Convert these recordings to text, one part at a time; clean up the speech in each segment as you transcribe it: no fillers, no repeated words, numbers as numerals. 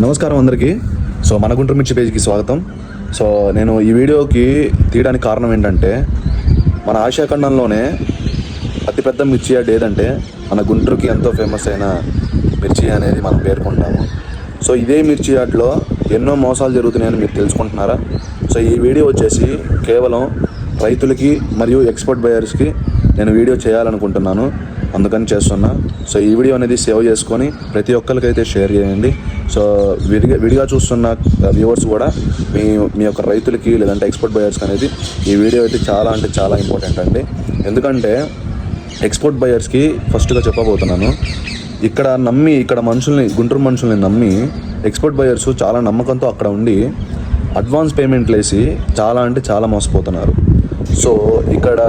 నమస్కారం అందరికీ. సో మన గుంటూరు మిర్చి పేజ్కి స్వాగతం. సో నేను ఈ వీడియోకి తీయడానికి కారణం ఏంటంటే, మన ఆసియా ఖండంలోనే అతిపెద్ద మిర్చి యార్డ్ ఏదంటే మన గుంటూరుకి ఎంతో ఫేమస్ అయిన మిర్చి అనేది మనం పేర్కొంటాము. సో ఇదే మిర్చి యార్డ్లో ఎన్నో మోసాలు జరుగుతున్నాయని మీరు తెలుసుకుంటున్నారా? సో ఈ వీడియో వచ్చేసి కేవలం రైతులకి మరియు ఎక్స్పోర్ట్ బయర్స్కి నేను వీడియో చేయాలనుకుంటున్నాను, అందుకని చేస్తున్నా. సో ఈ వీడియో అనేది సేవ్ చేసుకొని ప్రతి ఒక్కరికైతే షేర్ చేయండి. సో విడిగా చూస్తున్న వ్యూవర్స్ కూడా మీ యొక్క రైతులకి లేదంటే ఎక్స్పోర్ట్ బయర్స్కి అనేది ఈ వీడియో అయితే చాలా అంటే చాలా ఇంపార్టెంట్ అండి. ఎందుకంటే ఎక్స్పోర్ట్ బయర్స్కి ఫస్ట్గా చెప్పబోతున్నాను, ఇక్కడ మనుషుల్ని, గుంటూరు మనుషుల్ని నమ్మి ఎక్స్పోర్ట్ బయర్స్ చాలా నమ్మకంతో అక్కడ ఉండి అడ్వాన్స్ పేమెంట్లు వేసి చాలా అంటే చాలా మోసపోతున్నారు. సో ఇక్కడ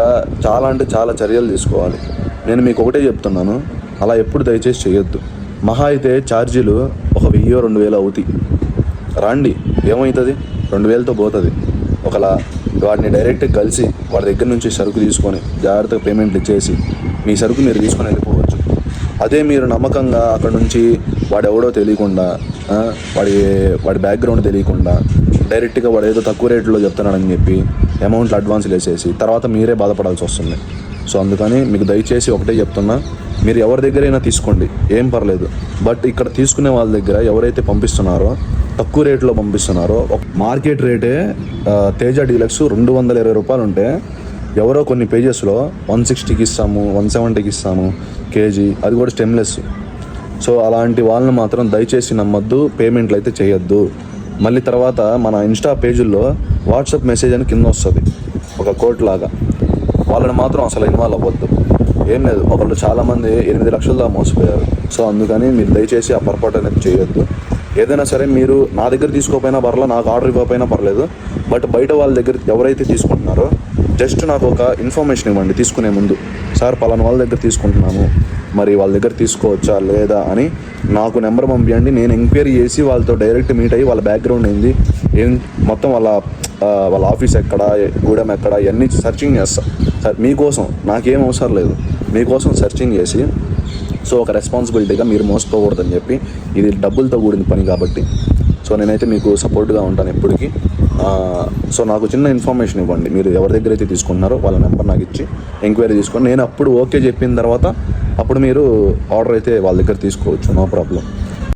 చాలా అంటే చాలా చర్యలు తీసుకోవాలి. నేను మీకు ఒకటే చెప్తున్నాను, అలా ఎప్పుడు దయచేసి చేయొద్దు. మహా అయితే ఛార్జీలు 1000-2000 అవుతాయి. రాండి, ఏమవుతుంది? 2000తో పోతుంది. ఒకలా వాడిని డైరెక్ట్గా కలిసి వాడి దగ్గర నుంచి సరుకు తీసుకొని జాగ్రత్తగా పేమెంట్లు ఇచ్చేసి మీ సరుకు మీరు తీసుకొని వెళ్ళిపోవచ్చు. అదే మీరు నమ్మకంగా అక్కడ నుంచి వాడెవడో తెలియకుండా, వాడి బ్యాక్గ్రౌండ్ తెలియకుండా డైరెక్ట్గా వాడు ఏదో తక్కువ రేట్లో చెప్తున్నాడని చెప్పి అమౌంట్లు అడ్వాన్స్లు వేసేసి తర్వాత మీరే బాధపడాల్సి వస్తుంది. సో అందుకని మీకు దయచేసి ఒకటే చెప్తున్నా, మీరు ఎవరి దగ్గరైనా తీసుకోండి, ఏం పర్లేదు. బట్ ఇక్కడ తీసుకునే వాళ్ళ దగ్గర ఎవరైతే పంపిస్తున్నారో తక్కువ రేట్లో పంపిస్తున్నారో, మార్కెట్ రేటే తేజ డీలక్స్ 220 రూపాయలు ఉంటే ఎవరో కొన్ని పేజెస్లో 160కి ఇస్తాము, 170కి ఇస్తాము కేజీ, అది కూడా స్టెమ్లెస్. సో అలాంటి వాళ్ళని మాత్రం దయచేసి నమ్మొద్దు, పేమెంట్లు అయితే చేయొద్దు. మళ్ళీ తర్వాత మన ఇన్స్టా పేజీల్లో వాట్సాప్ మెసేజ్ అని కింద వస్తుంది ఒక కోడ్ లాగా, వాళ్ళని మాత్రం అసలు ఇన్వాల్వ్ అవ్వద్దు. ఏం లేదు, ఒకళ్ళు చాలామంది 8 లక్షల దాకా మోసపోయారు. సో అందుకని మీరు దయచేసి ఆ పొరపాటు అనేది చేయొద్దు. ఏదైనా సరే మీరు నా దగ్గర తీసుకోకపోయినా పర్లేదు, నాకు ఆర్డర్ ఇవ్వకపోయినా పర్లేదు, బట్ బయట వాళ్ళ దగ్గర ఎవరైతే తీసుకుంటున్నారో జస్ట్ నాకు ఒక ఇన్ఫర్మేషన్ ఇవ్వండి తీసుకునే ముందు. సార్ పలానా వాళ్ళ దగ్గర తీసుకుంటున్నాము, మరి వాళ్ళ దగ్గర తీసుకోవచ్చా లేదా అని నాకు నెంబర్ పంపించండి. నేను ఎంక్వైరీ చేసి వాళ్ళతో డైరెక్ట్ మీట్ అయ్యి వాళ్ళ బ్యాక్గ్రౌండ్ ఏంది, మొత్తం వాళ్ళ ఆఫీస్ ఎక్కడ, గూడెం ఎక్కడ, ఇవన్నీ సర్చింగ్ చేస్తా. సార్ మీకోసం, నాకేం అవసరం లేదు, మీకోసం సర్చింగ్ చేసి, సో ఒక రెస్పాన్సిబిలిటీగా మీరు మోసపోకూడదని చెప్పి, ఇది డబ్బులతో కూడిన పని కాబట్టి సో నేనైతే మీకు సపోర్ట్గా ఉంటాను ఎప్పటికీ. సో నాకు చిన్న ఇన్ఫర్మేషన్ ఇవ్వండి, మీరు ఎవరి దగ్గర అయితే తీసుకుంటున్నారో వాళ్ళ నెంబర్ నాకు ఇచ్చి ఎంక్వైరీ తీసుకొని నేను అప్పుడు ఓకే చెప్పిన తర్వాత అప్పుడు మీరు ఆర్డర్ అయితే వాళ్ళ దగ్గర తీసుకోవచ్చు, నో ప్రాబ్లం.